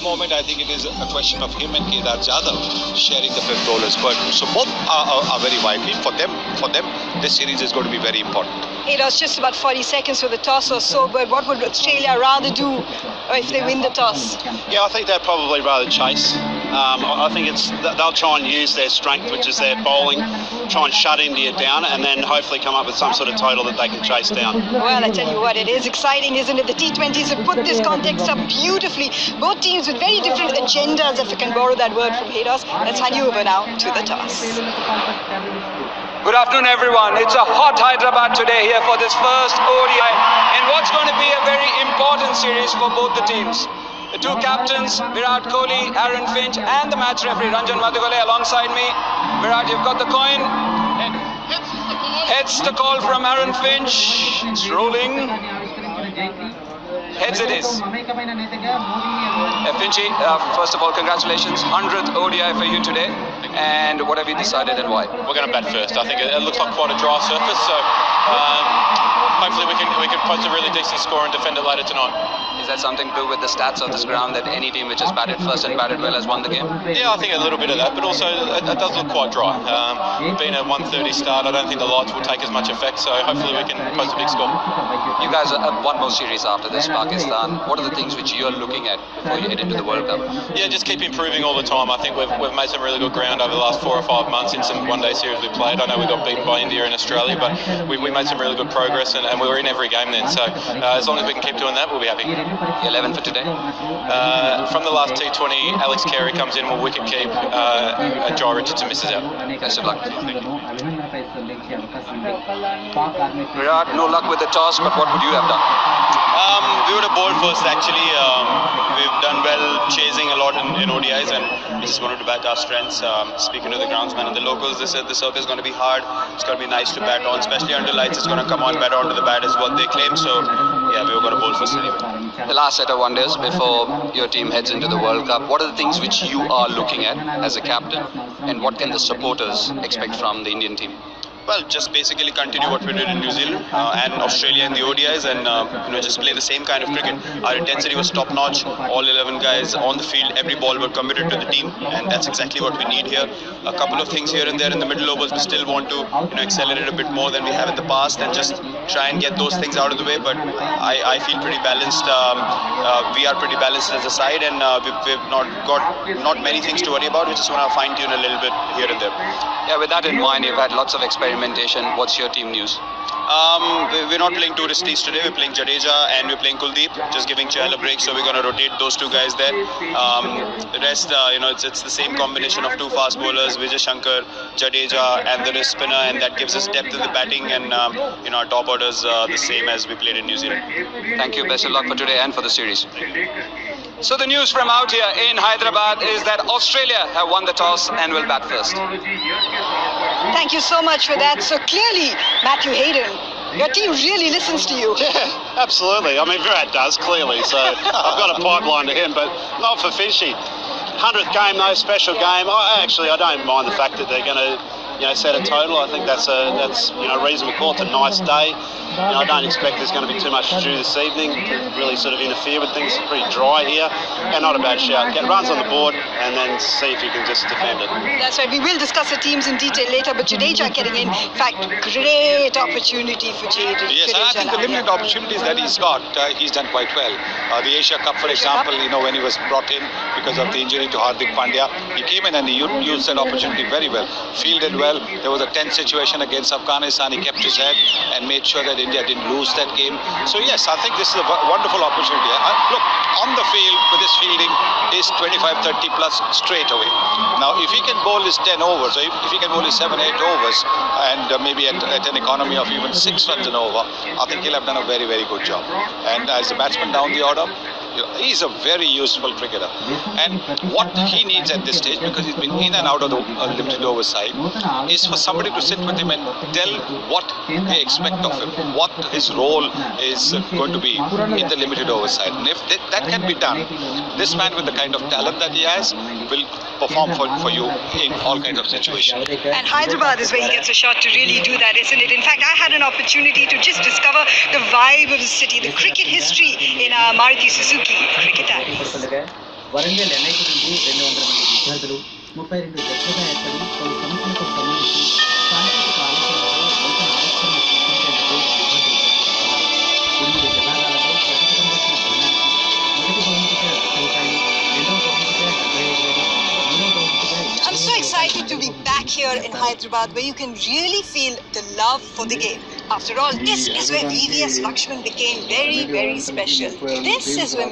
moment, I think it is a question of him and Kedar Jadhav sharing the fifth bowlers. But so both are very vital for them. This series is going to be very important. It was just about 40 seconds for the toss or so, but what would Australia rather do if they win the toss? Yeah, I think they'd probably rather chase. I think they'll try and use their strength, which is their bowling, try and shut India down, and then hopefully come up with some sort of total that they can chase down. Well, I tell you what, it is exciting, isn't it? The T20s have put this context up beautifully. Both teams with very different agendas, if I can borrow that word from Haydos. Let's hand you over now to the toss. Good afternoon, everyone. It's a hot Hyderabad today here for this first ODI in what's going to be a very important series for both the teams. The two captains, Virat Kohli, Aaron Finch, and the match referee, Ranjan Madhugale, alongside me. Virat, you've got the coin. Heads the call from Aaron Finch. It's rolling. Heads it is. Finchy, first of all, congratulations. 100th ODI for you today. And what have you decided and why? We're going to bat first. I think it looks like quite a dry surface, so hopefully we can post a really decent score and defend it later tonight. Is that something to do with the stats of this ground, that any team which has batted first and batted well has won the game? Yeah, I think a little bit of that, but also it does look quite dry. Being a 1:30 start, I don't think the lights will take as much effect, so hopefully we can post a big score. You guys have one more series after this, Pakistan. What are the things which you're looking at before you head into the World Cup? Yeah, just keep improving all the time. I think we've made some really good ground over the last 4 or 5 months in some one-day series we played. I know we got beaten by India and Australia, but we made some really good progress, and we were in every game then. So as long as we can keep doing that, we'll be happy. 11 for today? From the last T20, Alex Carey comes in, will wicket keep, and Jai Richardson misses out. Best of luck. Virat, no luck with the toss, but what would you have done? We would have bowled first, actually. We've done well chasing a lot in ODIs, and we just wanted to back our strengths. Speaking to the groundsman and the locals, they said the circuit is going to be hard. It's going to be nice to bat on, especially under lights. It's going to come on better onto the bat is what they claim. So, yeah, we were going to bowl first anyway. The last set of wonders before your team heads into the World Cup. What are the things which you are looking at as a captain, and what can the supporters expect from the Indian team? Well, just basically continue what we did in New Zealand and Australia in the ODIs, and just play the same kind of cricket. Our intensity was top notch. All 11 guys on the field, every ball were committed to the team, and that's exactly what we need here. A couple of things here and there in the middle overs, we still want to accelerate a bit more than we have in the past, and just try and get those things out of the way. But I feel pretty balanced. We are pretty balanced as a side, and we've not many things to worry about. We just want to fine tune a little bit here and there. Yeah, with that in mind, you've had lots of experimentation. What's your team news? We're not playing two Ristis today. We're playing Jadeja and we're playing Kuldeep, just giving Chahal a break. So we're going to rotate those two guys there. The rest, it's the same combination of two fast bowlers, Vijay Shankar, Jadeja, and the wrist spinner, and that gives us depth in the batting. And our top orders the same as we played in New Zealand. Thank you. Best of luck for today and for the series. So the news from out here in Hyderabad is that Australia have won the toss and will bat first. Thank you so much for that. So clearly, Matthew Hayden, your team really listens to you. Yeah, absolutely. I mean, Virat does, clearly. So I've got a pipeline to him, but not for Finchy. 100th game, though, special game. I don't mind the fact that they're going to set a total. I think that's a reasonable call. It's a nice day. I don't expect there's going to be too much to do this evening to really sort of interfere with things. It's pretty dry here, and not a bad shout. Get runs on the board, and then see if you can just defend it. That's right. We will discuss the teams in detail later, but Jadeja getting in fact, great opportunity for Jadeja. Yes, and I think the limited opportunities that he's got, he's done quite well. The Asia Cup, for example, when he was brought in because of the injury to Hardik Pandya, he came in and he used that opportunity very well. Fielded well. There was a tense situation against Afghanistan. He kept his head and made sure that India didn't lose that game. So yes, I think this is a wonderful opportunity. Look, on the field with his fielding is 25-30 plus straight away. Now, if he can bowl his 10 overs, or if he can bowl his 7-8 overs, and maybe at an economy of even 6 runs an over, I think he'll have done a very, very good job. And as a batsman down the order, he's a very useful cricketer. And what he needs at this stage, because he's been in and out of the limited over side, is for somebody to sit with him and tell what they expect of him, what his role is going to be in the limited over side. And if that can be done, this man with the kind of talent that he has will perform for you in all kinds of situations. And Hyderabad is where he gets a shot to really do that, isn't it? In fact, I had an opportunity to just discover the vibe of the city, the cricket history in Maruti Suzuki Cricket Diaries. Warangal NIT నుండి 200 మంది విద్యార్థులు 32 జట్లుగా ఏర్పడి పలు సమస్యలకు సంబంధించి సాంకేతిక ఆలోచనలతో నూతన ఆవిష్కరణ సృష్టించేందుకు ఇబ్బంది పడుతున్నారు. 8 విభాగాలలో ప్రతిపాదించిన బృందానికి మొదటి బహుమతిగా 1,000 రూపాయలు, రెండవ బహుమతిగా 75,000, మూడవ బహుమతిగా I'm so excited to be back here in Hyderabad where you can really feel the love for the game. After all, this is where VVS Lakshman became very, very special. This is where